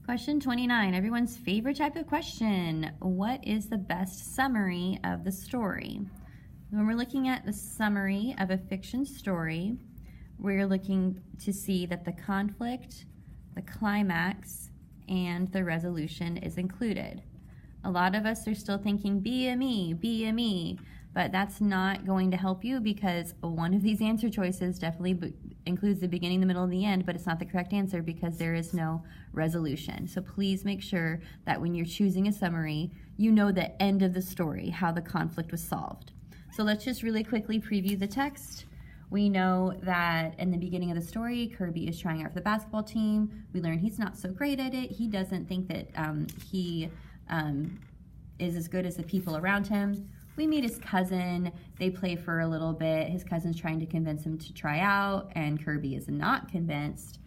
Question 29, everyone's favorite type of question. What is the best summary of the story? When we're looking at the summary of a fiction story, we're looking to see that the conflict, the climax, and the resolution is included. A lot of us are still thinking, be a me, but that's not going to help you because one of these answer choices definitely includes the beginning, the middle, and the end, but it's not the correct answer because there is no resolution. So please make sure that when you're choosing a summary, you know the end of the story, how the conflict was solved. So let's just really quickly preview the text. We know that in the beginning of the story, Kirby is trying out for the basketball team. We learn he's not so great at it. He doesn't think that he is as good as the people around him. We meet his cousin. They play for a little bit. His cousin's trying to convince him to try out, and Kirby is not convinced.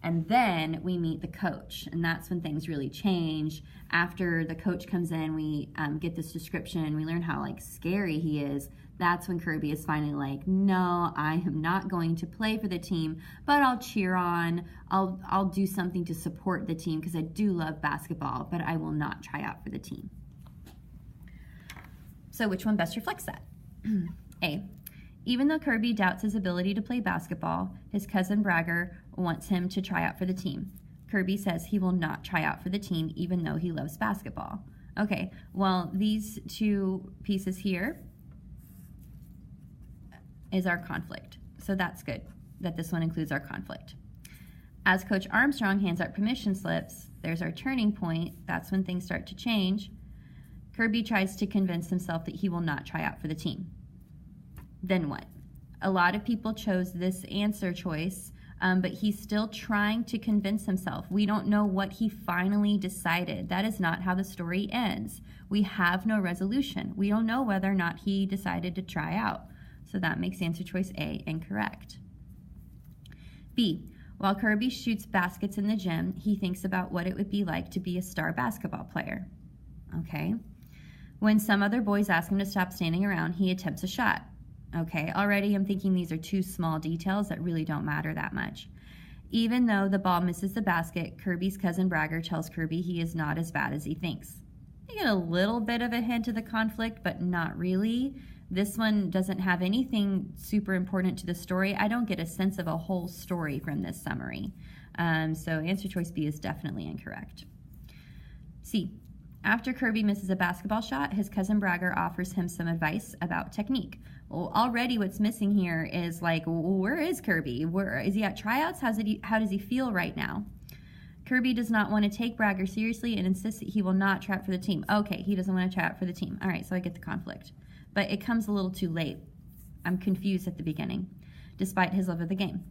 And then we meet the coach, and that's when things really change. After the coach comes in, we get this description. We learn how scary he is. That's when Kirby is finally like, no, I am not going to play for the team, but I'll cheer on. I'll do something to support the team because I do love basketball, but I will not try out for the team. So which one best reflects that? A, even though Kirby doubts his ability to play basketball, his cousin Bragger wants him to try out for the team. Kirby says he will not try out for the team even though he loves basketball. Okay, well, these two pieces here is our conflict. So that's good that this one includes our conflict. As Coach Armstrong hands out permission slips, there's our turning point. That's when things start to change. Kirby tries to convince himself that he will not try out for the team. Then what? A lot of people chose this answer choice, but he's still trying to convince himself. We don't know what he finally decided. That is not how the story ends. We have no resolution. We don't know whether or not he decided to try out. So that makes answer choice A incorrect. B, while Kirby shoots baskets in the gym, he thinks about what it would be like to be a star basketball player. Okay. When some other boys ask him to stop standing around, he attempts a shot. Okay, already I'm thinking these are two small details that really don't matter that much. Even though the ball misses the basket, Kirby's cousin Bragger tells Kirby he is not as bad as he thinks. You get a little bit of a hint of the conflict, but not really. This one doesn't have anything super important to the story. I don't get a sense of a whole story from this summary. So answer choice B is definitely incorrect. C, after Kirby misses a basketball shot, his cousin Bragger offers him some advice about technique. Well, already what's missing here is where is Kirby? Where is he at tryouts? How does he feel right now? Kirby does not want to take Bragger seriously and insists that he will not try out for the team. Okay, he doesn't want to try out for the team. All right, so I get the conflict. But it comes a little too late. I'm confused at the beginning, despite his love of the game.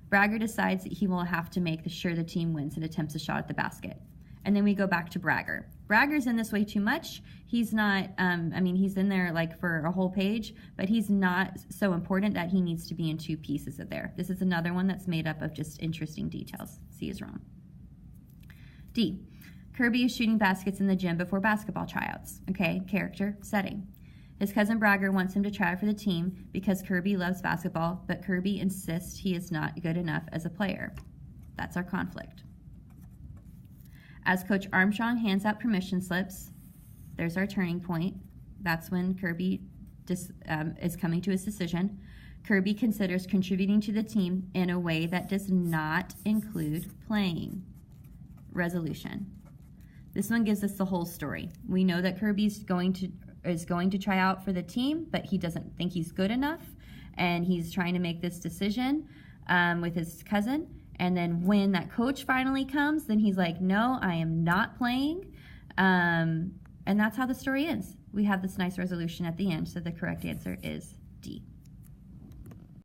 Bragger decides that he will have to make sure the team wins and attempts a shot at the basket. And then we go back to Bragger. Bragger's in this way too much. He's not, he's in there for a whole page, but he's not so important that he needs to be in two pieces of there. This is another one that's made up of just interesting details. C is wrong. D, Kirby is shooting baskets in the gym before basketball tryouts. Okay, character, setting. His cousin Bragger wants him to try out for the team because Kirby loves basketball, but Kirby insists he is not good enough as a player. That's our conflict. As Coach Armstrong hands out permission slips, there's our turning point. That's when Kirby is coming to his decision. Kirby considers contributing to the team in a way that does not include playing. Resolution. This one gives us the whole story. We know that Kirby is going to try out for the team, but he doesn't think he's good enough, and he's trying to make this decision with his cousin. And then when that coach finally comes, then he's like, no, I am not playing. And that's how the story ends. We have this nice resolution at the end, so the correct answer is D.